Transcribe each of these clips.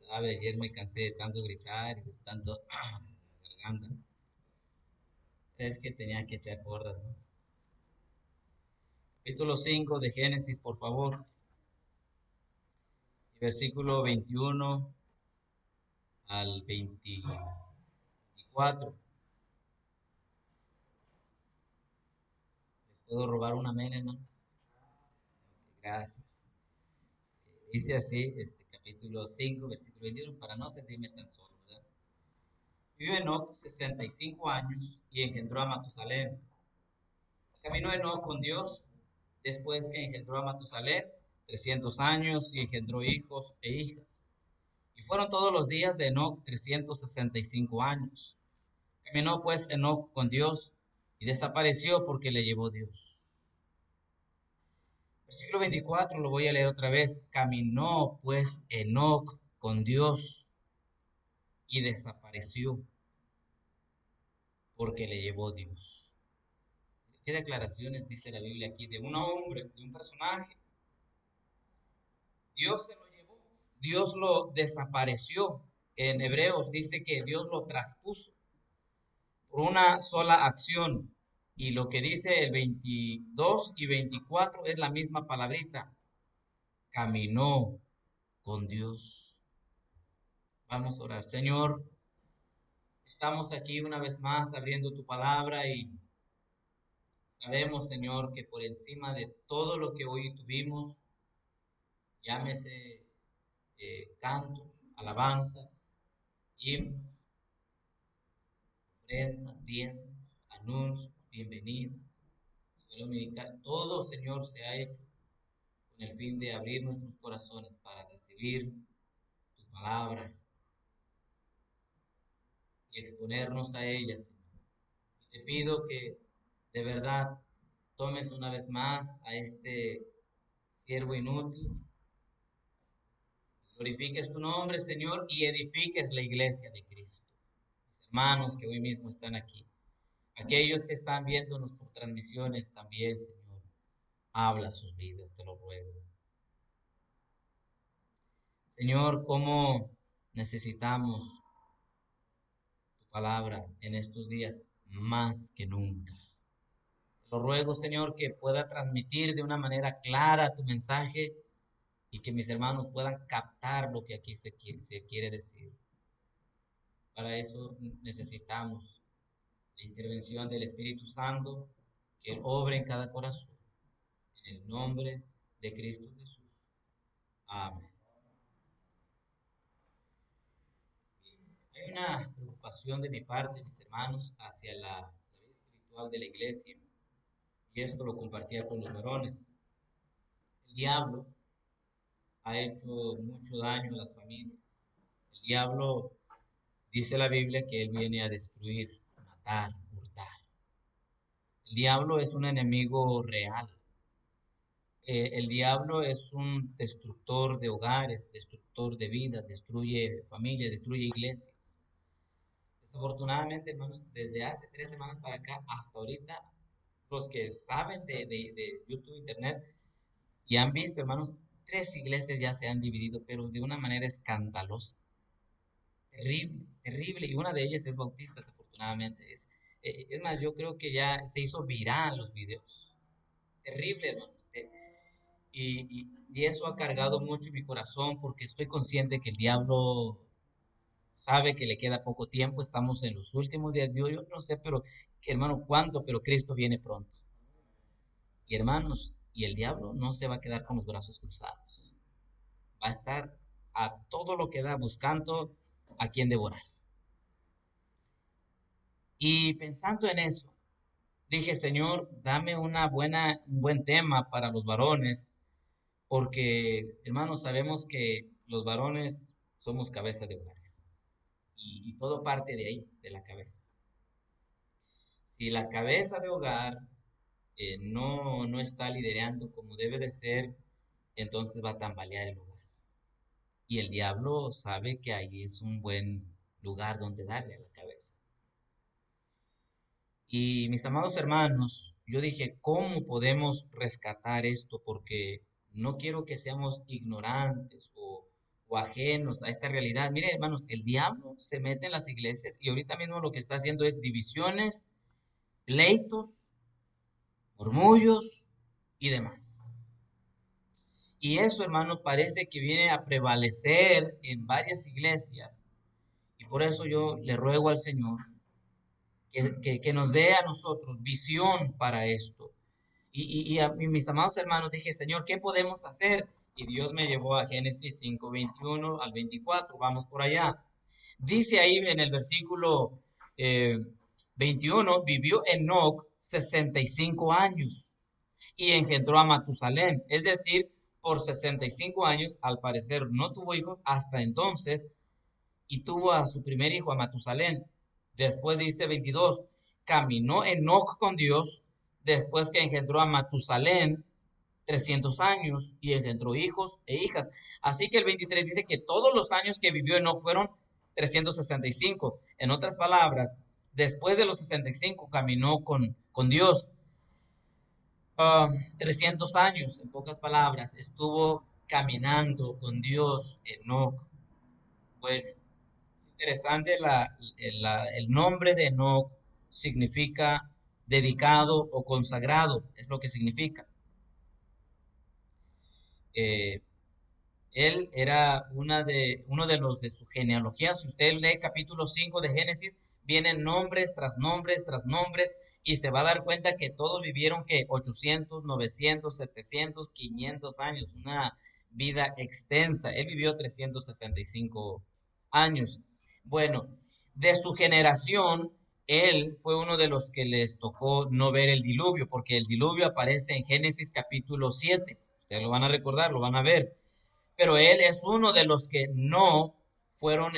Sabe, ayer me cansé de tanto gritar y de tanto garganta. Es que tenía que echar porras, ¿no? Capítulo 5 de Génesis, por favor. Versículo 21 al 24. ¿Les puedo robar una amén, hermanos? Gracias. Dice así, capítulo 5, versículo 21, para no sentirme tan solo, ¿verdad? Vivió Enoc 65 años y engendró a Matusalén. Caminó Enoc con Dios después que engendró a Matusalén 300 años y engendró hijos e hijas. Y fueron todos los días de Enoc 365 años. Caminó pues Enoc con Dios y desapareció porque le llevó Dios. Versículo 24 lo voy a leer otra vez. Caminó pues Enoc con Dios y desapareció porque le llevó Dios. ¿Qué declaraciones dice la Biblia aquí de un hombre, de un personaje? Dios se lo llevó, Dios lo desapareció. En Hebreos dice que Dios lo traspuso por una sola acción. Y lo que dice el 22 y 24 es la misma palabrita. Caminó con Dios. Vamos a orar. Señor, estamos aquí una vez más abriendo tu palabra y sabemos, Señor, que por encima de todo lo que hoy tuvimos, llámese cantos, alabanzas, himnos, ofrendas, diezmos, anuncios, bienvenidas, escuela dominical, todo, Señor, se ha hecho con el fin de abrir nuestros corazones para recibir tu palabra y exponernos a ella, Señor. Y te pido que de verdad tomes una vez más a este siervo inútil, glorifiques tu nombre, Señor, y edifiques la iglesia de Cristo. Mis hermanos que hoy mismo están aquí, aquellos que están viéndonos por transmisiones también, Señor, habla sus vidas, te lo ruego. Señor, cómo necesitamos tu palabra en estos días más que nunca. Te lo ruego, Señor, que pueda transmitir de una manera clara tu mensaje y que mis hermanos puedan captar lo que aquí se quiere decir. Para eso necesitamos la intervención del Espíritu Santo, que Él obre en cada corazón. En el nombre de Cristo Jesús. Amén. Hay una preocupación de mi parte, mis hermanos, hacia la vida espiritual de la iglesia, y esto lo compartía con los varones. El diablo ha hecho mucho daño a las familias. El diablo, dice la Biblia, que él viene a destruir, matar, hurtar. El diablo es un enemigo real. El diablo es un destructor de hogares, destructor de vidas, destruye familias, destruye iglesias. Desafortunadamente, hermanos, desde hace 3 semanas para acá, hasta ahorita, los que saben de YouTube, Internet, y han visto, hermanos, 3 iglesias ya se han dividido, pero de una manera escandalosa. Terrible, terrible. Y una de ellas es bautista, desafortunadamente. Es más, yo creo que ya se hizo viral los videos. Terrible, hermanos. Y eso ha cargado mucho mi corazón porque estoy consciente que el diablo sabe que le queda poco tiempo, estamos en los últimos días. Yo no sé, pero hermano, cuánto, pero Cristo viene pronto. Y hermanos, y el diablo no se va a quedar con los brazos cruzados. Va a estar a todo lo que da buscando a quien devorar. Y pensando en eso, dije, Señor, dame un buen tema para los varones, porque hermanos, sabemos que los varones somos cabeza de hogares y todo parte de ahí, de la cabeza. Si la cabeza de hogar no está liderando como debe de ser, entonces va a tambalear el hogar. Y el diablo sabe que ahí es un buen lugar donde darle a la cabeza. Y mis amados hermanos, yo dije, ¿cómo podemos rescatar esto? Porque no quiero que seamos ignorantes o ajenos a esta realidad. Mire, hermanos, el diablo se mete en las iglesias y ahorita mismo lo que está haciendo es divisiones, pleitos, murmullos y demás. Y eso, hermano, parece que viene a prevalecer en varias iglesias. Y por eso yo le ruego al Señor que nos dé a nosotros visión para esto. Y mis amados hermanos, dije, Señor, ¿qué podemos hacer? Y Dios me llevó a Génesis 5, 21 al 24. Vamos por allá. Dice ahí en el versículo 21, vivió Enoc 65 años y engendró a Matusalén. Es decir, por 65 años, al parecer, no tuvo hijos hasta entonces, y tuvo a su primer hijo, a Matusalén. Después dice 22, caminó Enoc con Dios, después que engendró a Matusalén 300 años y engendró hijos e hijas. Así que el 23 dice que todos los años que vivió Enoc fueron 365. En otras palabras, después de los 65 caminó con Dios. 300 años, en pocas palabras, estuvo caminando con Dios Enoc. Bueno, es interesante, el nombre de Enoc significa dedicado o consagrado, es lo que significa. Eh, Él era uno de los de su genealogía. Si usted lee capítulo 5 de Génesis, vienen nombres tras nombres tras nombres y se va a dar cuenta que todos vivieron que 800, 900, 700, 500 años, una vida extensa. Él vivió 365 años. Bueno, de su generación, él fue uno de los que les tocó no ver el diluvio, porque el diluvio aparece en Génesis capítulo 7. Ustedes lo van a recordar, lo van a ver, pero él es uno de los que no fueron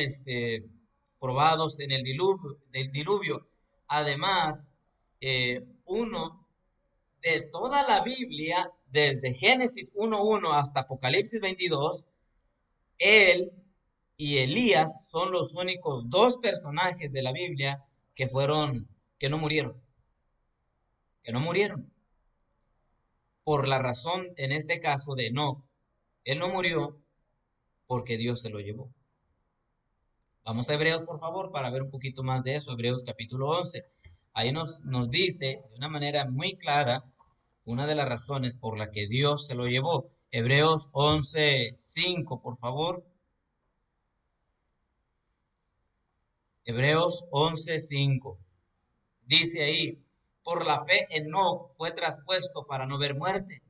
probados en el del diluvio. Además, uno de toda la Biblia, desde Génesis 1:1 hasta Apocalipsis 22, él y Elías son los únicos dos personajes de la Biblia que no murieron, que no murieron, por la razón, en este caso, de Enoc. Él no murió porque Dios se lo llevó. Vamos a Hebreos, por favor, para ver un poquito más de eso. Hebreos capítulo 11. Ahí nos dice de una manera muy clara una de las razones por la que Dios se lo llevó. Hebreos 11:5, por favor. Hebreos 11:5. Dice ahí, por la fe Enoc fue traspuesto para no ver muerte.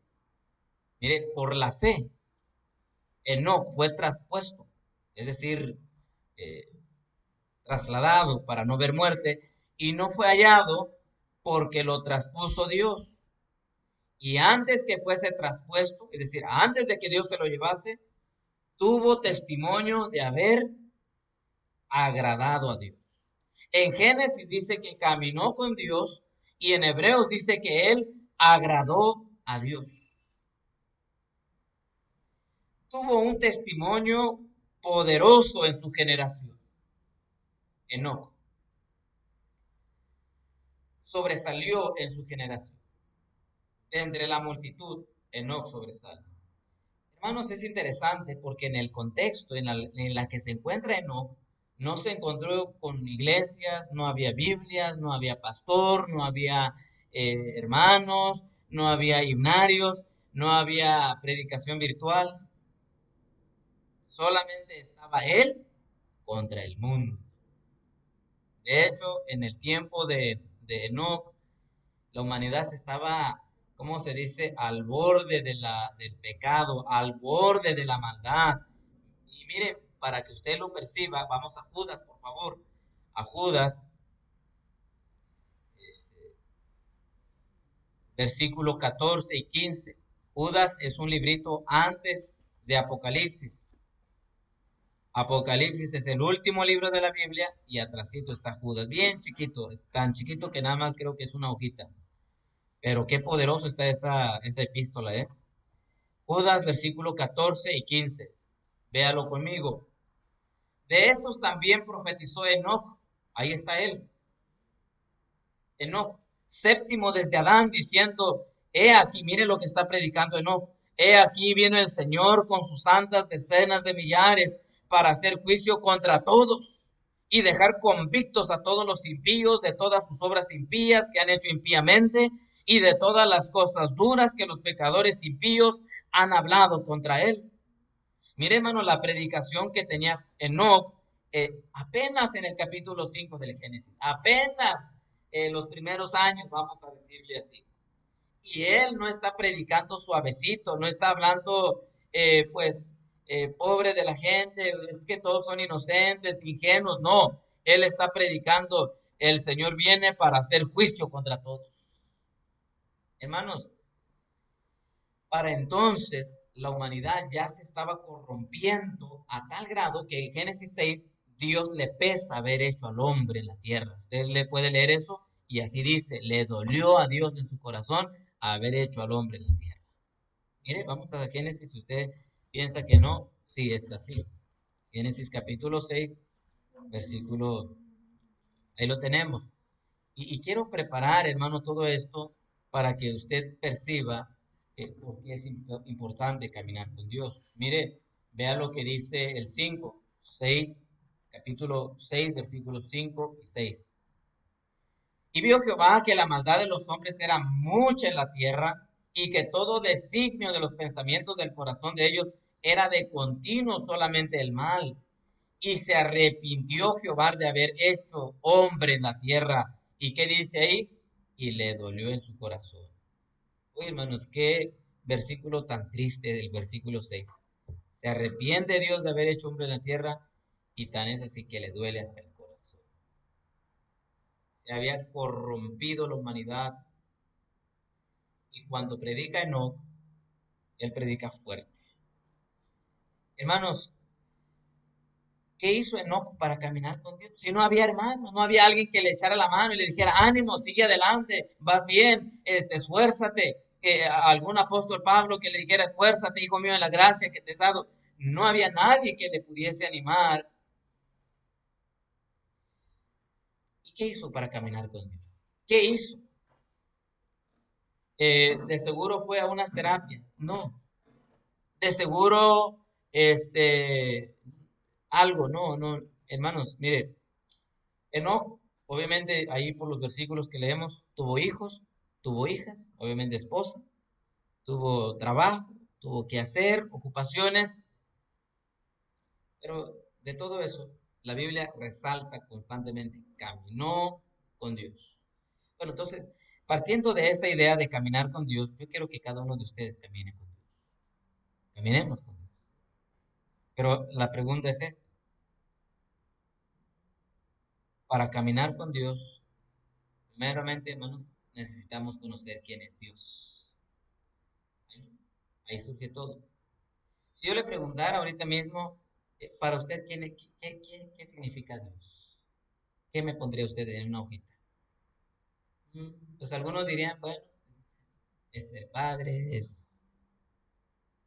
Mire, por la fe Enoc fue traspuesto, es decir, eh, trasladado para no ver muerte, y no fue hallado porque lo traspuso Dios. Y antes que fuese traspuesto, es decir, antes de que Dios se lo llevase, tuvo testimonio de haber agradado a Dios. En Génesis dice que caminó con Dios y en Hebreos dice que él agradó a Dios. Tuvo un testimonio poderoso en su generación. Enoc sobresalió en su generación. Entre la multitud, Enoc sobresale. Hermanos, es interesante porque en el contexto en la que se encuentra Enoc, no se encontró con iglesias, no había Biblias, no había pastor, no había hermanos, no había himnarios, no había predicación virtual. Solamente estaba él contra el mundo. De hecho, en el tiempo de Enoc, la humanidad se estaba, ¿cómo se dice?, al borde del pecado, al borde de la maldad. Y mire, para que usted lo perciba, vamos a Judas, por favor. A Judas, versículos 14 y 15. Judas es un librito antes de Apocalipsis. Apocalipsis es el último libro de la Biblia y atrásito está Judas, bien chiquito, tan chiquito que nada más creo que es una hojita. Pero qué poderoso está esa epístola, ¿eh? Judas, versículo 14 y 15. Véalo conmigo. De estos también profetizó Enoc. Ahí está él. Enoc, séptimo desde Adán, diciendo, he aquí, mire lo que está predicando Enoc. He aquí viene el Señor con sus santas decenas de millares para hacer juicio contra todos y dejar convictos a todos los impíos de todas sus obras impías que han hecho impíamente y de todas las cosas duras que los pecadores impíos han hablado contra él. Mire, hermano, la predicación que tenía Enoc apenas en el capítulo 5 del Génesis, apenas los primeros años, vamos a decirle así. Y él no está predicando suavecito, no está hablando, pobre de la gente, es que todos son inocentes, ingenuos, no. Él está predicando, el Señor viene para hacer juicio contra todos. Hermanos, para entonces la humanidad ya se estaba corrompiendo a tal grado que en Génesis 6 Dios le pesa haber hecho al hombre en la tierra. Usted le puede leer eso y así dice, le dolió a Dios en su corazón haber hecho al hombre en la tierra. Mire, vamos a Génesis, si usted piensa que no, sí es así. Génesis capítulo 6, versículo, ahí lo tenemos. Y quiero preparar, hermano, todo esto para que usted perciba por qué es importante caminar con Dios. Mire, vea lo que dice el 5, 6, capítulo 6, versículos 5 y 6. Y vio Jehová que la maldad de los hombres era mucha en la tierra y que todo designio de los pensamientos del corazón de ellos era de continuo solamente el mal. Y se arrepintió Jehová de haber hecho hombre en la tierra. ¿Y qué dice ahí? Y le dolió en su corazón. Uy, hermanos, qué versículo tan triste del versículo 6. Se arrepiente Dios de haber hecho hombre en la tierra y tan es así que le duele hasta el corazón. Se había corrompido la humanidad y cuando predica Enoc, él predica fuerte. Hermanos, ¿qué hizo Enoc para caminar con Dios? Si no había hermanos, no había alguien que le echara la mano y le dijera, ánimo, sigue adelante, vas bien, esfuérzate. Algún apóstol Pablo que le dijera, esfuérzate, hijo mío, en la gracia que te he dado. No había nadie que le pudiese animar. ¿Y qué hizo para caminar con Dios? ¿Qué hizo? De seguro fue a unas terapias. No. De seguro, algo, no, no. Hermanos, mire, Enoc, obviamente, ahí por los versículos que leemos, tuvo hijos, tuvo hijas, obviamente esposa, tuvo trabajo, tuvo que hacer, ocupaciones, pero de todo eso, la Biblia resalta constantemente, caminó con Dios. Bueno, entonces, partiendo de esta idea de caminar con Dios, yo quiero que cada uno de ustedes camine con Dios. Caminemos con Dios. Pero la pregunta es esta, para caminar con Dios, primeramente, hermanos, necesitamos conocer quién es Dios. Ahí surge todo. Si yo le preguntara ahorita mismo, para usted, ¿qué significa Dios? ¿Qué me pondría usted en una hojita? Pues algunos dirían, bueno, es el Padre,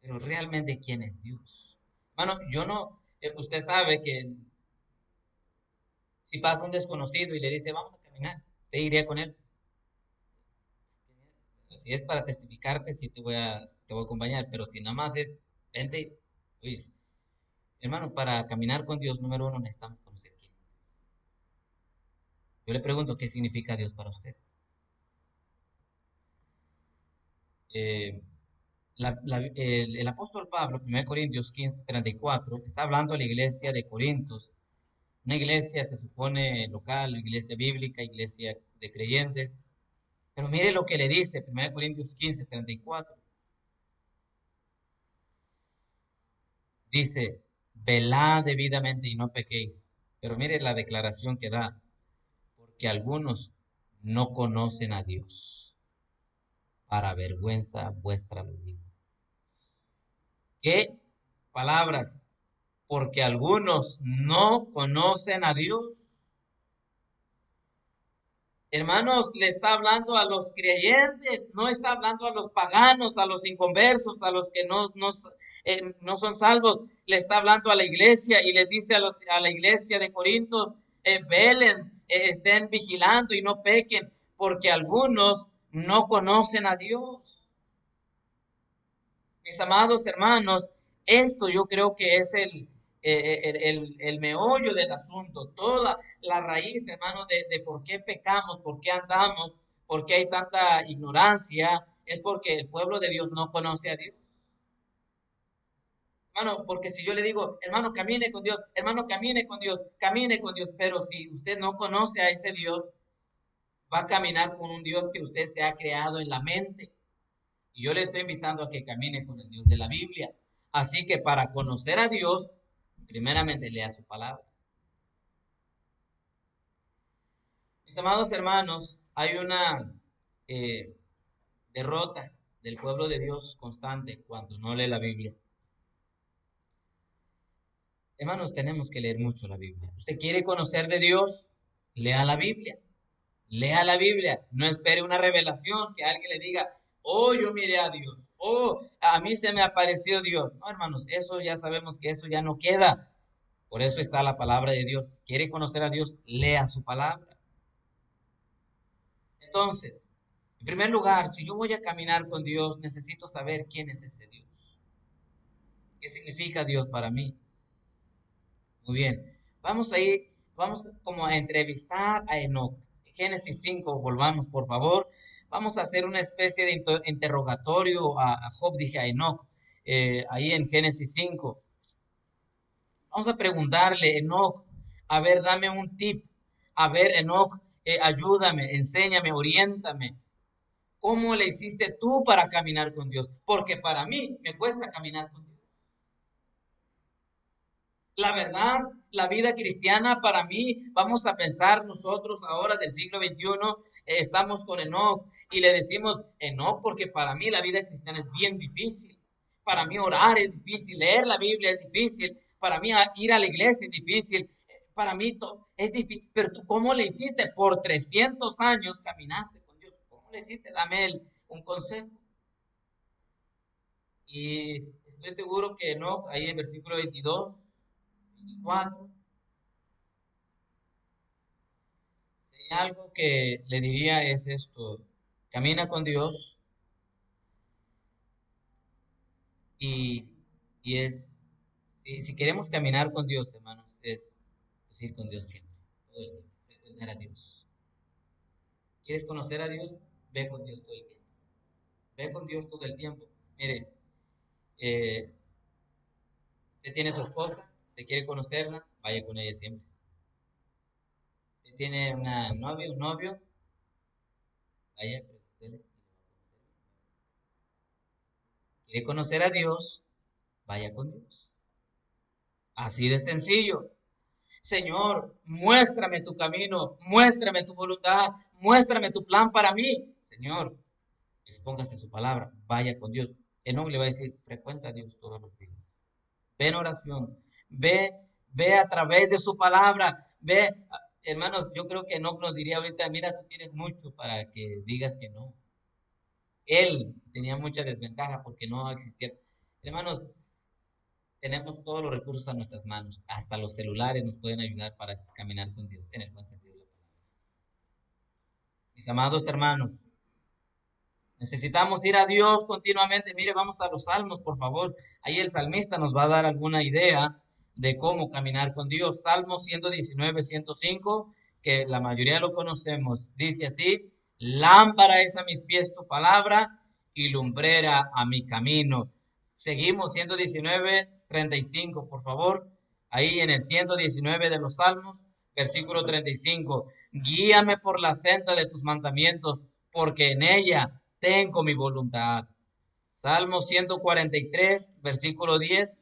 pero realmente, ¿quién es Dios? Bueno, yo no, usted sabe que si pasa un desconocido y le dice, vamos a caminar, usted iría con él. Si es para testificarte, sí te voy a acompañar, pero si nada más es, vente, oye, hermano, para caminar con Dios, número uno, necesitamos conocer quién. Yo le pregunto, ¿qué significa Dios para usted? Eh, el apóstol Pablo, 1 Corintios 15:34, está hablando a la iglesia de Corintios, una iglesia se supone local, iglesia bíblica, iglesia de creyentes, pero mire lo que le dice 1 Corintios 15:34. Dice, velad debidamente y no pequéis. Pero mire la declaración que da, porque algunos no conocen a Dios. Para vergüenza vuestra lo digo. ¿Qué palabras? Porque algunos no conocen a Dios. Hermanos, le está hablando a los creyentes, no está hablando a los paganos, a los inconversos, a los que no son salvos. Le está hablando a la iglesia y les dice a la iglesia de Corintios, velen, estén vigilando y no pequen, porque algunos no conocen a Dios. Mis amados hermanos, esto yo creo que es el meollo del asunto, toda la raíz, hermanos, de por qué pecamos, por qué andamos, por qué hay tanta ignorancia, es porque el pueblo de Dios no conoce a Dios. Hermano, porque si yo le digo, hermano, camine con Dios, hermano, camine con Dios, pero si usted no conoce a ese Dios, va a caminar con un Dios que usted se ha creado en la mente. Y yo le estoy invitando a que camine con el Dios de la Biblia. Así que para conocer a Dios, primeramente lea su palabra. Mis amados hermanos, hay una eh, derrota del pueblo de Dios constante cuando no lee la Biblia. Hermanos, tenemos que leer mucho la Biblia. ¿Usted quiere conocer de Dios? Lea la Biblia. Lea la Biblia. No espere una revelación que alguien le diga, oh, yo miré a Dios. Oh, a mí se me apareció Dios. No, hermanos, eso ya sabemos que eso ya no queda. Por eso está la palabra de Dios. ¿Quiere conocer a Dios? Lea su palabra. Entonces, en primer lugar, si yo voy a caminar con Dios, necesito saber quién es ese Dios. ¿Qué significa Dios para mí? Muy bien. Vamos como a entrevistar a Enoc. Génesis 5, volvamos por favor. Vamos a hacer una especie de interrogatorio a Job, dije a Enoc, ahí en Génesis 5. Vamos a preguntarle, Enoc, a ver, dame un tip. A ver, Enoc, ayúdame, enséñame, oriéntame. ¿Cómo le hiciste tú para caminar con Dios? Porque para mí me cuesta caminar con Dios. La verdad, la vida cristiana para mí, vamos a pensar nosotros ahora del siglo XXI, estamos con Enoch y le decimos Enoch porque para mí la vida cristiana es bien difícil. Para mí orar es difícil, leer la Biblia es difícil, para mí ir a la iglesia es difícil, para mí es difícil. Pero tú, ¿cómo le hiciste? Por 300 años caminaste con Dios. ¿Cómo le hiciste? Dame un consejo. Y estoy seguro que Enoch, ahí en versículo 22, 24, algo que le diría es esto, camina con Dios y, si queremos caminar con Dios, hermanos, es ir con Dios siempre, todo el tiempo, es tener a Dios. ¿Quieres conocer a Dios? Ve con Dios todo el tiempo. Ve con Dios todo el tiempo. Mire, eh, usted tiene su esposa, usted quiere conocerla, vaya con ella siempre. Usted tiene una novia, un novio, vaya, pregúntele. Quiere conocer a Dios, vaya con Dios. Así de sencillo. Señor, muéstrame tu camino, muéstrame tu voluntad, muéstrame tu plan para mí. Señor, póngase en su palabra, vaya con Dios. Enoch le va a decir, frecuenta a Dios todos los días. Ve en oración, ve a través de su palabra, ve, hermanos, yo creo que Enoch nos diría ahorita, mira, tú tienes mucho para que digas que no. Él tenía mucha desventaja porque no existía. Hermanos, tenemos todos los recursos a nuestras manos, hasta los celulares nos pueden ayudar para caminar con Dios en el buen sentido de la palabra. Mis amados hermanos, necesitamos ir a Dios continuamente. Mire, vamos a los salmos, por favor. Ahí el salmista nos va a dar alguna idea de cómo caminar con Dios. Salmo 119, 105, que la mayoría lo conocemos. Dice así, lámpara es a mis pies tu palabra y lumbrera a mi camino. Seguimos 119, 35, por favor. Ahí en el 119 de los Salmos, versículo 35. Guíame por la senda de tus mandamientos, porque en ella tengo mi voluntad. Salmo 143, versículo 10.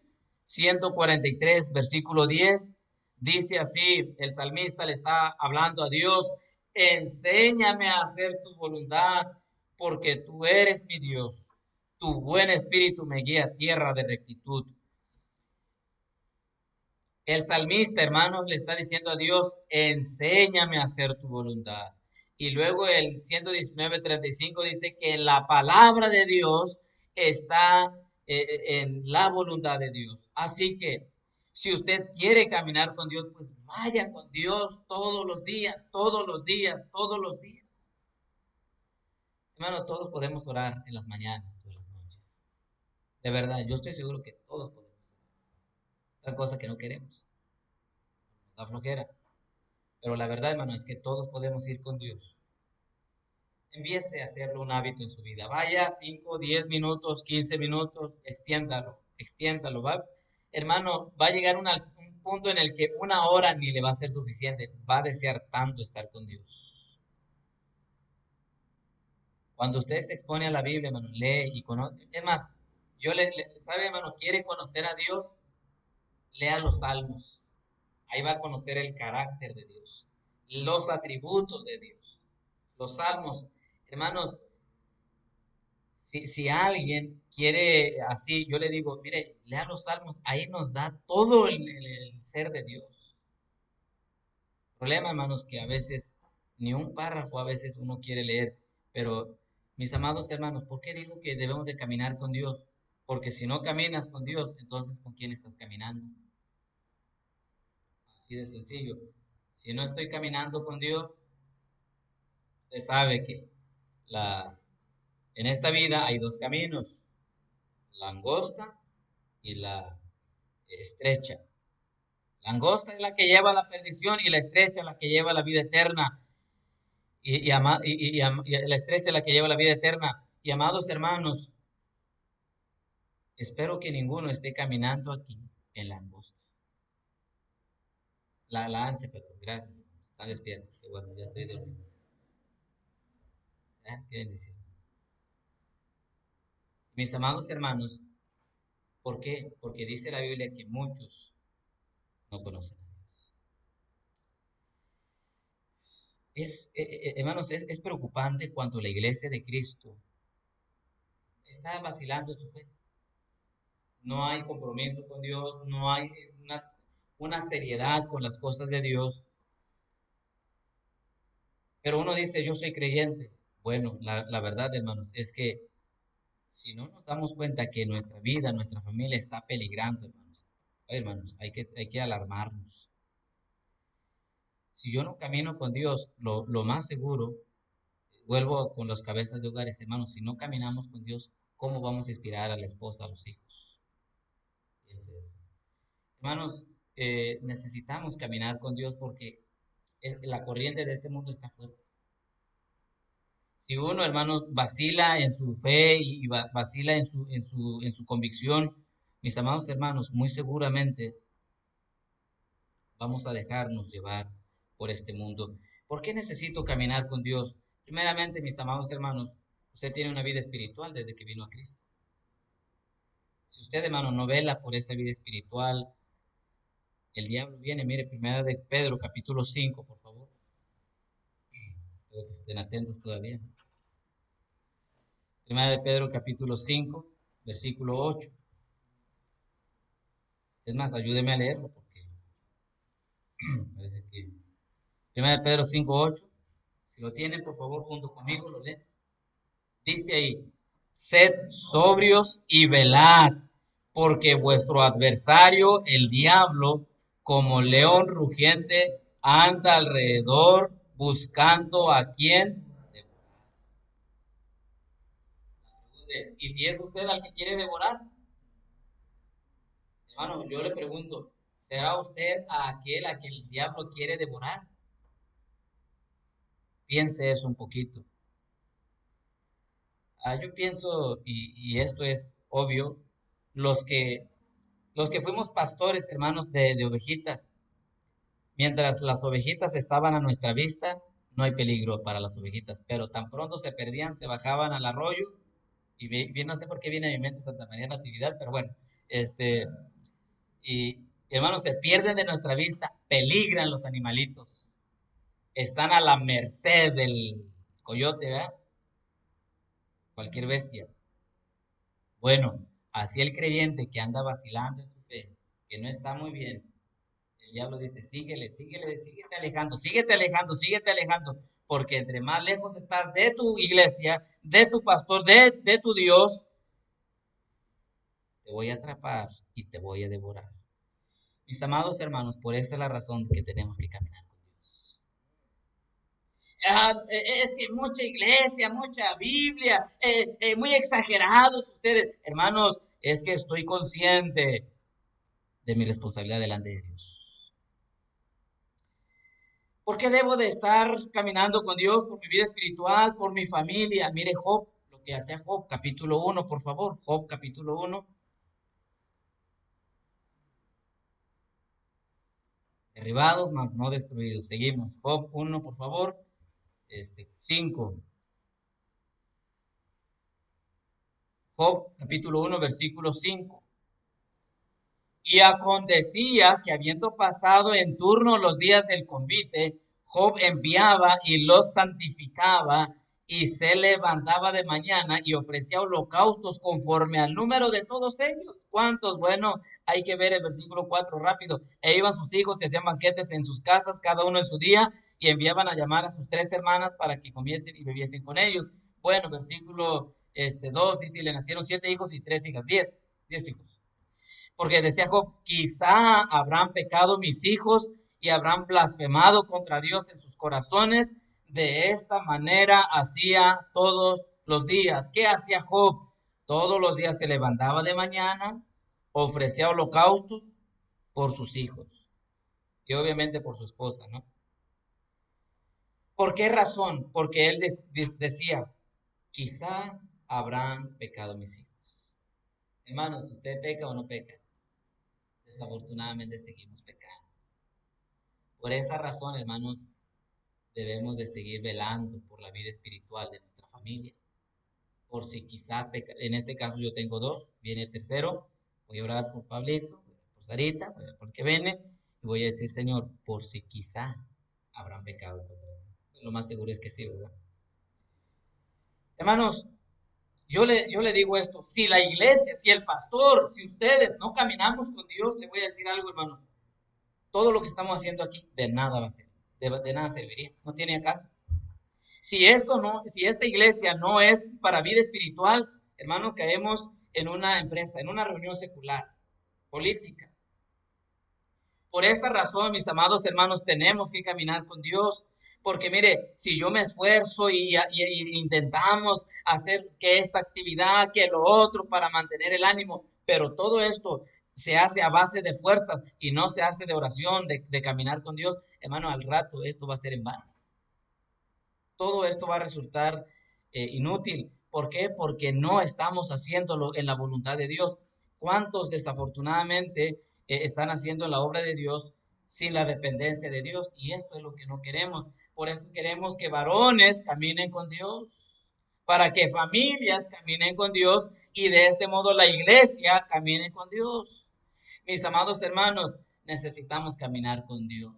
143, versículo 10. Dice así, el salmista le está hablando a Dios, enséñame a hacer tu voluntad, porque tú eres mi Dios. Tu buen espíritu me guía a tierra de rectitud. El salmista, hermanos, le está diciendo a Dios, enséñame a hacer tu voluntad. Y luego el 119:35 dice que en la palabra de Dios está en la voluntad de Dios. Así que si usted quiere caminar con Dios, pues vaya con Dios todos los días, todos los días, todos los días. Hermano, todos podemos orar en las mañanas o en las noches. De verdad, yo estoy seguro que todos podemos. Otra cosa que no queremos, nos da flojera. Pero la verdad, hermano, es que todos podemos ir con Dios. Empiece a hacerlo un hábito en su vida. Vaya 5, 10 minutos, 15 minutos, extiéndalo, ¿va? Hermano, va a llegar un punto en el que una hora ni le va a ser suficiente. Va a desear tanto estar con Dios. Cuando usted se expone a la Biblia, hermano, lee y conoce. Es más, ¿sabe, hermano? ¿Quiere conocer a Dios? Lea los salmos. Ahí va a conocer el carácter de Dios, los atributos de Dios. Los salmos, hermanos, si alguien quiere así, yo le digo, mire, lea los salmos, ahí nos da todo el ser de Dios. El problema, hermanos, que a veces ni un párrafo a veces uno quiere leer, pero mis amados hermanos, ¿por qué digo que debemos de caminar con Dios? Porque si no caminas con Dios, entonces ¿con quién estás caminando? Así de sencillo. Si no estoy caminando con Dios, usted sabe que la, en esta vida hay dos caminos, la angosta y la estrecha. La angosta es la que lleva a la perdición y la estrecha es la que lleva a la vida eterna. Y la estrecha es la que lleva a la vida eterna. Y amados hermanos, espero que ninguno esté caminando aquí en la angosta. La ancha, perdón, gracias. Están despiertos. Que bueno, ya estoy dormido. Qué bendición. Mis amados hermanos, ¿por qué? Porque dice la Biblia que muchos no conocen a Dios. Hermanos, es preocupante cuando la iglesia de Cristo está vacilando en su fe. No hay compromiso con Dios, no hay una seriedad con las cosas de Dios. Pero uno dice, yo soy creyente. Bueno, la verdad, hermanos, es que si no nos damos cuenta que nuestra vida, nuestra familia está peligrando, hermanos, hay que alarmarnos. Si yo no camino con Dios, lo más seguro, vuelvo con los cabezas de hogares, hermanos, si no caminamos con Dios, ¿cómo vamos a inspirar a la esposa, a los hijos? Hermanos, necesitamos caminar con Dios porque la corriente de este mundo está fuerte. Si uno, hermanos, vacila en su fe y vacila en su convicción, mis amados hermanos, muy seguramente vamos a dejarnos llevar por este mundo. ¿Por qué necesito caminar con Dios? Primeramente, mis amados hermanos, usted tiene una vida espiritual desde que vino a Cristo. Si usted, hermano, no vela por esa vida espiritual, el diablo viene, mire, primera de Pedro, capítulo 5, por favor. Espero que estén atentos todavía. Primera de Pedro, capítulo 5, versículo 8. Es más, ayúdeme a leerlo porque parece que... Primera de Pedro 5, 8. Si lo tienen, por favor, junto conmigo, lo leen. Dice ahí, sed sobrios y velad, porque vuestro adversario, el diablo, como león rugiente, anda alrededor buscando a quien. ¿Y si es usted al que quiere devorar? Hermano, yo le pregunto, ¿será usted a aquel a quien el diablo quiere devorar? Piense eso un poquito. Yo pienso, y esto es obvio, los que, los que fuimos pastores, hermanos, de ovejitas, mientras las ovejitas estaban a nuestra vista, no hay peligro para las ovejitas, pero tan pronto se perdían, se bajaban al arroyo, y bien, no sé por qué viene a mi mente Santa María Natividad, pero bueno, y hermanos, se pierden de nuestra vista, peligran los animalitos, están a la merced del coyote, ¿verdad? Cualquier bestia. Bueno, así el creyente que anda vacilando en su fe, que no está muy bien, el diablo dice, síguete alejando, síguete alejando, síguete alejando, porque entre más lejos estás de tu iglesia, de tu pastor, de tu Dios, te voy a atrapar y te voy a devorar. Mis amados hermanos, por esa es la razón que tenemos que caminar con Dios. Es que mucha iglesia, mucha Biblia, muy exagerados ustedes. Hermanos, es que estoy consciente de mi responsabilidad delante de Dios. ¿Por qué debo de estar caminando con Dios por mi vida espiritual, por mi familia? Mire Job, lo que hacía Job, capítulo 1, por favor. Job, capítulo 1. Derribados, mas no destruidos. Seguimos. Job 1, por favor. 5. Job, capítulo 1, versículo 5. Y acontecía que habiendo pasado en turno los días del convite, Job enviaba y los santificaba y se levantaba de mañana y ofrecía holocaustos conforme al número de todos ellos. ¿Cuántos? Bueno, hay que ver el versículo 4 rápido. E iban sus hijos y hacían banquetes en sus casas, cada uno en su día, y enviaban a llamar a sus 3 hermanas para que comiesen y bebiesen con ellos. Bueno, versículo 2 dice, y le nacieron 7 hijos y 3 hijas, 10 hijos. Porque decía Job, quizá habrán pecado mis hijos y habrán blasfemado contra Dios en sus corazones. De esta manera hacía todos los días. ¿Qué hacía Job? Todos los días se levantaba de mañana, ofrecía holocaustos por sus hijos y obviamente por su esposa, ¿no? ¿Por qué razón? Porque él decía, quizá habrán pecado mis hijos. Hermanos, ¿usted peca o no peca? Desafortunadamente seguimos pecando. Por esa razón, hermanos, debemos de seguir velando por la vida espiritual de nuestra familia. Por si quizá, en este caso yo tengo 2, viene el tercero, voy a orar por Pablito, por Sarita, por que viene, y voy a decir, Señor, por si quizá habrán pecado contra mí. Lo más seguro es que sí, ¿verdad? Hermanos, yo le digo esto, si la iglesia, si el pastor, si ustedes no caminamos con Dios, le voy a decir algo, hermanos, todo lo que estamos haciendo aquí de nada va a ser, de nada serviría, no tiene caso. Si esta iglesia no es para vida espiritual, hermanos, caemos en una empresa, en una reunión secular, política. Por esta razón, mis amados hermanos, tenemos que caminar con Dios. Porque mire, si yo me esfuerzo y intentamos hacer que esta actividad, que lo otro para mantener el ánimo, pero todo esto se hace a base de fuerzas y no se hace de oración, de caminar con Dios, hermano, al rato esto va a ser en vano. Todo esto va a resultar inútil. ¿Por qué? Porque no estamos haciéndolo en la voluntad de Dios. ¿Cuántos desafortunadamente están haciendo la obra de Dios sin la dependencia de Dios? Y esto es lo que no queremos. Por eso queremos que varones caminen con Dios, para que familias caminen con Dios y de este modo la iglesia camine con Dios. Mis amados hermanos, necesitamos caminar con Dios.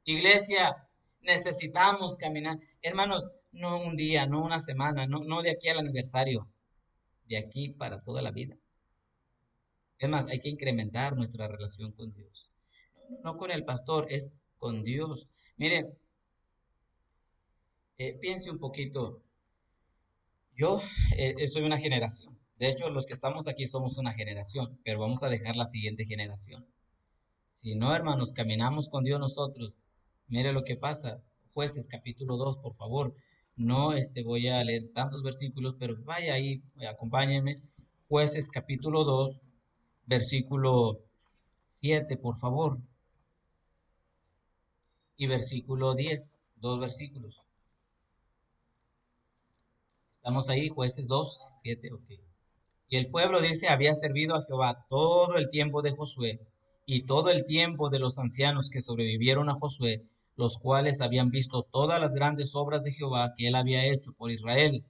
Iglesia, necesitamos caminar. Hermanos, no un día, no una semana, no de aquí al aniversario, de aquí para toda la vida. Es más, hay que incrementar nuestra relación con Dios. No con el pastor, es con Dios. Mire, piense un poquito. Yo soy una generación. De hecho, los que estamos aquí somos una generación, pero vamos a dejar la siguiente generación. Si no, hermanos, caminamos con Dios nosotros, mire lo que pasa. Jueces capítulo 2, por favor. No voy a leer tantos versículos, pero vaya ahí, acompáñenme. Jueces capítulo 2, versículo 7, por favor. Y versículo 10, 2 versículos. Estamos ahí, Jueces 2, 7, ok. Y el pueblo, dice, había servido a Jehová todo el tiempo de Josué y todo el tiempo de los ancianos que sobrevivieron a Josué, los cuales habían visto todas las grandes obras de Jehová que él había hecho por Israel.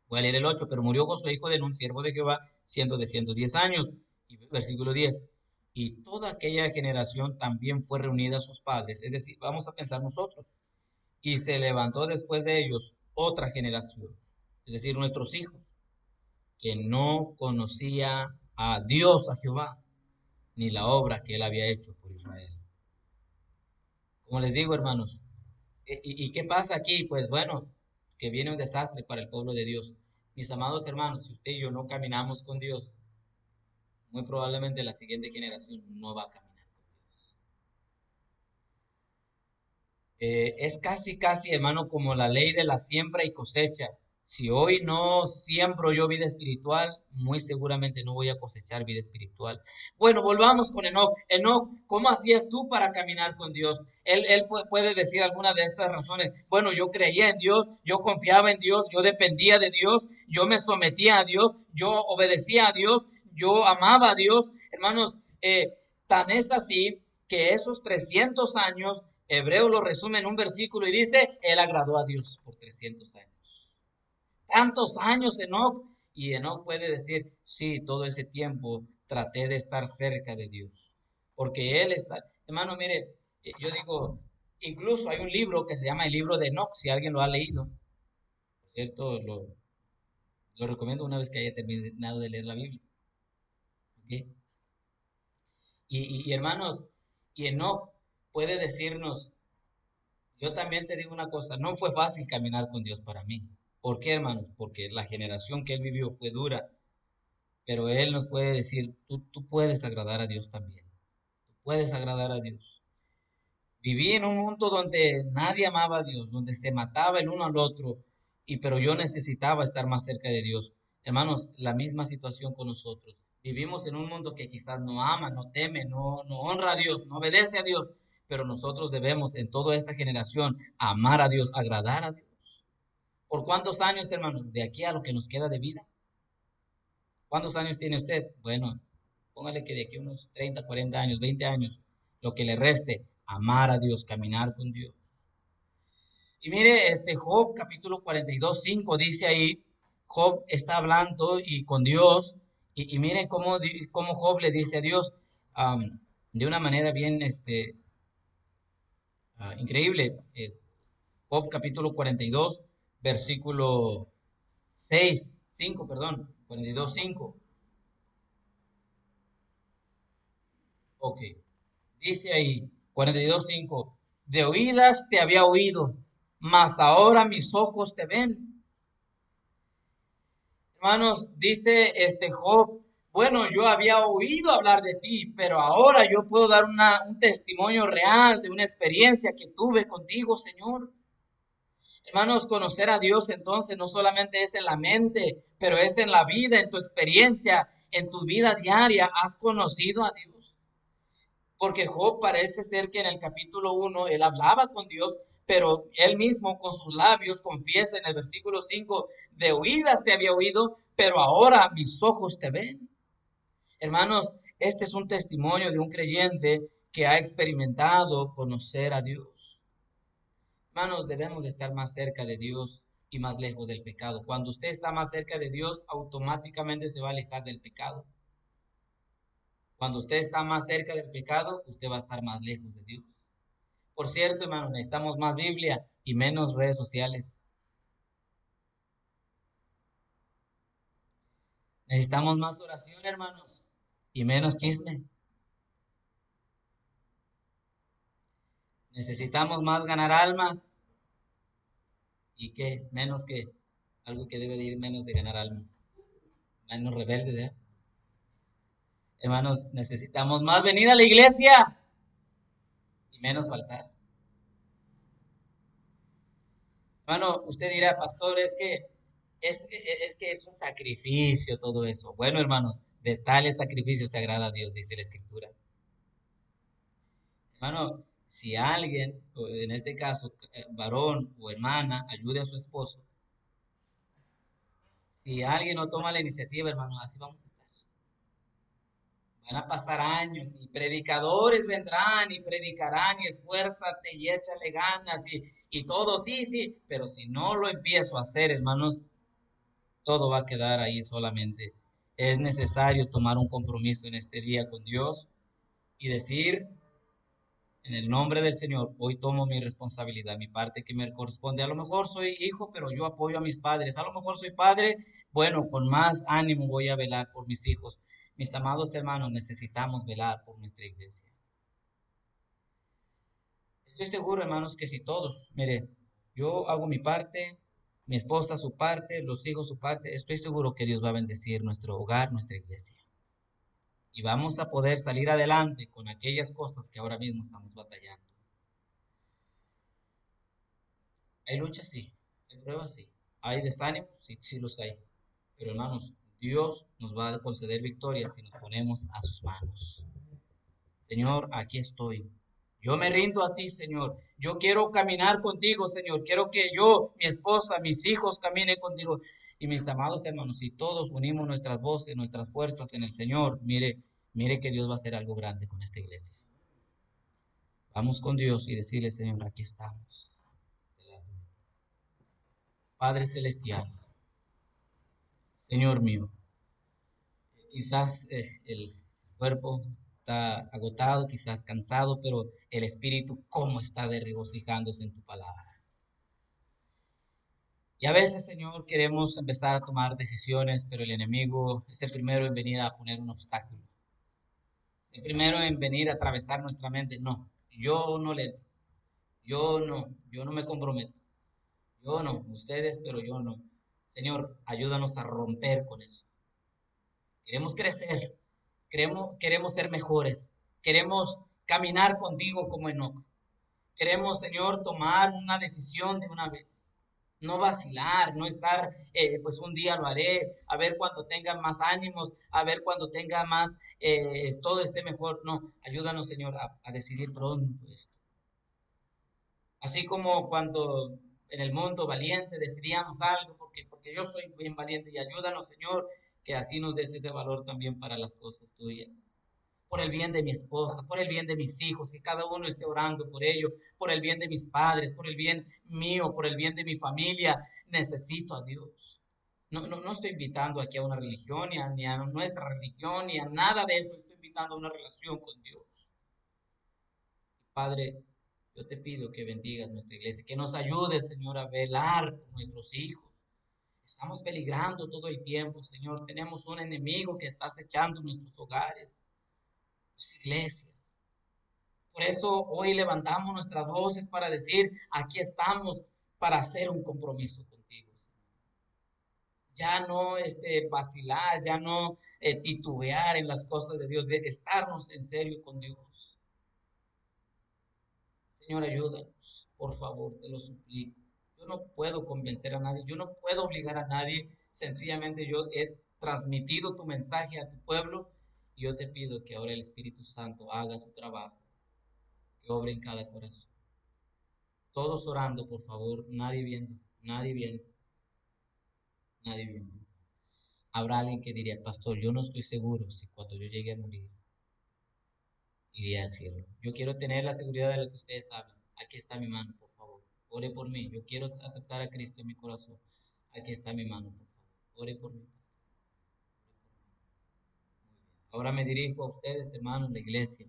Voy a leer el 8, pero murió Josué, hijo de Nun, siervo de Jehová, siendo de 110 años. Y versículo 10. Y toda aquella generación también fue reunida a sus padres. Es decir, vamos a pensar nosotros. Y se levantó después de ellos otra generación, es decir, nuestros hijos, que no conocía a Dios, a Jehová, ni la obra que él había hecho por Israel. Como les digo, hermanos, ¿y qué pasa aquí? Pues bueno, que viene un desastre para el pueblo de Dios. Mis amados hermanos, si usted y yo no caminamos con Dios, muy probablemente la siguiente generación no va a caminar con Dios. Es casi, hermano, como la ley de la siembra y cosecha. Si hoy no siembro yo vida espiritual, muy seguramente no voy a cosechar vida espiritual. Bueno, volvamos con Enoc. Enoc, ¿cómo hacías tú para caminar con Dios? Él puede decir alguna de estas razones. Bueno, yo creía en Dios, yo confiaba en Dios, yo dependía de Dios, yo me sometía a Dios, yo obedecía a Dios, yo amaba a Dios. Hermanos, tan es así que esos 300 años, Hebreo lo resume en un versículo y dice, Él agradó a Dios por 300 años. Tantos años Enoc, y Enoc puede decir, sí, todo ese tiempo traté de estar cerca de Dios, porque Él está, hermano, mire, yo digo, incluso hay un libro que se llama el libro de Enoc, si alguien lo ha leído, ¿cierto? Lo recomiendo una vez que haya terminado de leer la Biblia, ¿ok? Y hermanos, y Enoc puede decirnos, yo también te digo una cosa, no fue fácil caminar con Dios para mí. ¿Por qué, hermanos? Porque la generación que él vivió fue dura, pero Él nos puede decir, tú puedes agradar a Dios también, tú puedes agradar a Dios. Viví en un mundo donde nadie amaba a Dios, donde se mataba el uno al otro, pero yo necesitaba estar más cerca de Dios. Hermanos, la misma situación con nosotros. Vivimos en un mundo que quizás no ama, no teme, no honra a Dios, no obedece a Dios, pero nosotros debemos en toda esta generación amar a Dios, agradar a Dios. ¿Por cuántos años, hermanos? De aquí a lo que nos queda de vida. ¿Cuántos años tiene usted? Bueno, póngale que de aquí a unos 30, 40 años, 20 años, lo que le reste, amar a Dios, caminar con Dios. Y mire, Job capítulo 42, 5 dice ahí, Job está hablando y con Dios, y mire cómo Job le dice a Dios de una manera bien increíble. Job capítulo 42, versículo 6, 5, perdón, 42, 5. Ok. Dice ahí, 42:5, de oídas te había oído, mas ahora mis ojos te ven. Hermanos, dice Job, bueno, yo había oído hablar de ti, pero ahora yo puedo dar un testimonio real de una experiencia que tuve contigo, Señor. Hermanos, conocer a Dios entonces no solamente es en la mente, pero es en la vida, en tu experiencia, en tu vida diaria. ¿Has conocido a Dios? Porque Job parece ser que en el capítulo 1 él hablaba con Dios, pero él mismo con sus labios confiesa en el versículo 5, de oídas te había oído, pero ahora mis ojos te ven. Hermanos, este es un testimonio de un creyente que ha experimentado conocer a Dios. Hermanos, debemos de estar más cerca de Dios y más lejos del pecado. Cuando usted está más cerca de Dios, automáticamente se va a alejar del pecado. Cuando usted está más cerca del pecado, usted va a estar más lejos de Dios. Por cierto, hermano, necesitamos más Biblia y menos redes sociales. Necesitamos más oración, hermanos, y menos chisme. Necesitamos más ganar almas y que menos que algo que debe de ir menos de ganar almas. Menos rebeldes, ¿eh? Hermanos, necesitamos más venir a la iglesia y menos faltar. Hermano, usted dirá, pastor, es un sacrificio todo eso. Bueno, hermanos, de tales sacrificios se agrada a Dios, dice la Escritura. Hermano, si alguien, en este caso, varón o hermana, ayude a su esposo, si alguien no toma la iniciativa, hermano, así vamos a estar. Van a pasar años y predicadores vendrán y predicarán y esfuérzate y échale ganas y todo, sí, sí, pero si no lo empiezo a hacer, hermanos, todo va a quedar ahí solamente. Es necesario tomar un compromiso en este día con Dios y decir, en el nombre del Señor, hoy tomo mi responsabilidad, mi parte que me corresponde. A lo mejor soy hijo, pero yo apoyo a mis padres. A lo mejor soy padre, bueno, con más ánimo voy a velar por mis hijos. Mis amados hermanos, necesitamos velar por nuestra iglesia. Estoy seguro, hermanos, que si todos, mire, yo hago mi parte, mi esposa su parte, los hijos su parte, estoy seguro que Dios va a bendecir nuestro hogar, nuestra iglesia. Y vamos a poder salir adelante con aquellas cosas que ahora mismo estamos batallando. Hay luchas, sí. Hay pruebas, sí. ¿Hay desánimo? Sí, sí los hay. Pero hermanos, Dios nos va a conceder victoria si nos ponemos a sus manos. Señor, aquí estoy. Yo me rindo a ti, Señor. Yo quiero caminar contigo, Señor. Quiero que yo, mi esposa, mis hijos caminen contigo. Y mis amados hermanos, si todos unimos nuestras voces, nuestras fuerzas en el Señor, mire que Dios va a hacer algo grande con esta iglesia. Vamos con Dios y decirle, Señor, aquí estamos. Padre Celestial, Señor mío, quizás el cuerpo está agotado, quizás cansado, pero el espíritu, ¿cómo está de regocijándose en tu palabra? Y a veces, Señor, queremos empezar a tomar decisiones, pero el enemigo es el primero en venir a poner un obstáculo. El primero en venir a atravesar nuestra mente. No, yo no le, yo no me comprometo. Yo no, ustedes, pero yo no. Señor, ayúdanos a romper con eso. Queremos crecer, queremos ser mejores, queremos caminar contigo como Enoc. Queremos, Señor, tomar una decisión de una vez. No vacilar, no estar, pues un día lo haré, a ver cuando tenga más ánimos, a ver cuando tenga más, todo esté mejor. No, ayúdanos, Señor, a decidir pronto esto. Así como cuando en el mundo valiente decidíamos algo, porque yo soy bien valiente y ayúdanos, Señor, que así nos des ese valor también para las cosas tuyas. Por el bien de mi esposa, por el bien de mis hijos, que cada uno esté orando por ello, por el bien de mis padres, por el bien mío, por el bien de mi familia. Necesito a Dios. No estoy invitando aquí a una religión, ni a nuestra religión, ni a nada de eso. Estoy invitando a una relación con Dios. Padre, yo te pido que bendigas nuestra iglesia, que nos ayudes, Señor, a velar por nuestros hijos. Estamos peligrando todo el tiempo, Señor. Tenemos un enemigo que está acechando nuestros hogares, las iglesias. Por eso hoy levantamos nuestras voces para decir, aquí estamos para hacer un compromiso contigo, Señor. Ya no vacilar, ya no titubear en las cosas de Dios, de estarnos en serio con Dios. Señor, ayúdanos, por favor, te lo suplico. Yo no puedo convencer a nadie, yo no puedo obligar a nadie, sencillamente yo he transmitido tu mensaje a tu pueblo y yo te pido que ahora el Espíritu Santo haga su trabajo, que obre en cada corazón. Todos orando, por favor, nadie viendo, nadie viendo, nadie viendo. Habrá alguien que diría, pastor, yo no estoy seguro si cuando yo llegue a morir iría al cielo. Yo quiero tener la seguridad de lo que ustedes hablan. Aquí está mi mano, por favor. Ore por mí. Yo quiero aceptar a Cristo en mi corazón. Aquí está mi mano, por favor. Ore por mí. Ahora me dirijo a ustedes, hermanos, la iglesia.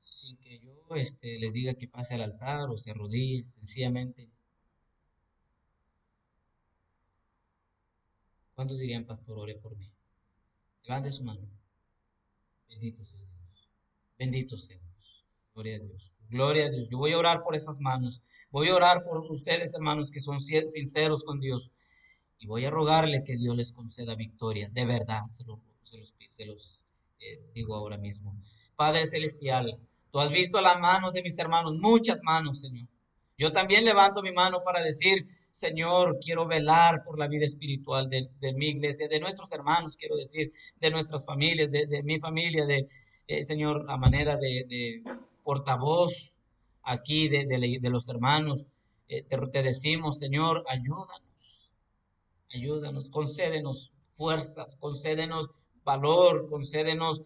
Sin que yo les diga que pase al altar o se arrodille, sencillamente. ¿Cuántos dirían, pastor, ore por mí? Levante su mano. Bendito sea Dios. Bendito sea Dios. Gloria a Dios. Gloria a Dios. Yo voy a orar por esas manos. Voy a orar por ustedes, hermanos, que son sinceros con Dios. Y voy a rogarle que Dios les conceda victoria. De verdad, se los digo ahora mismo. Padre Celestial, tú has visto las manos de mis hermanos, muchas manos, Señor. Yo también levanto mi mano para decir, Señor, quiero velar por la vida espiritual de mi iglesia, de nuestros hermanos, quiero decir, de nuestras familias, de mi familia, Señor, a manera de portavoz aquí de los hermanos. Te decimos, Señor, ayúdanos, concédenos fuerzas, concédenos valor, concédenos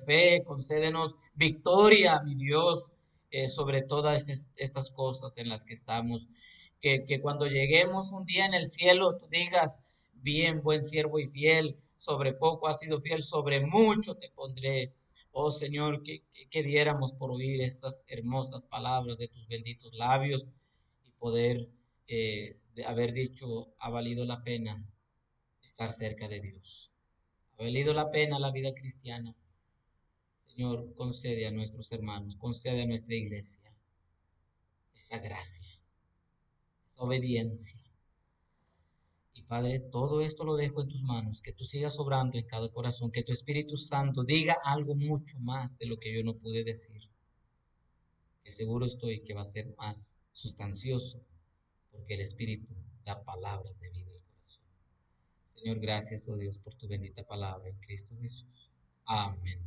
fe, concédenos victoria, mi Dios, sobre todas estas cosas en las que estamos. Que cuando lleguemos un día en el cielo, tú digas, bien, buen siervo y fiel, sobre poco has sido fiel, sobre mucho te pondré. Oh Señor, que diéramos por oír estas hermosas palabras de tus benditos labios y poder de haber dicho, ha valido la pena estar cerca de Dios. Ha valido la pena la vida cristiana. Señor, concede a nuestros hermanos, concede a nuestra iglesia esa gracia, esa obediencia. Y Padre, todo esto lo dejo en tus manos, que tú sigas obrando en cada corazón, que tu Espíritu Santo diga algo mucho más de lo que yo no pude decir, que seguro estoy que va a ser más sustancioso, porque el Espíritu da palabras de vida al corazón. Señor, gracias, oh Dios, por tu bendita palabra en Cristo Jesús. Amén.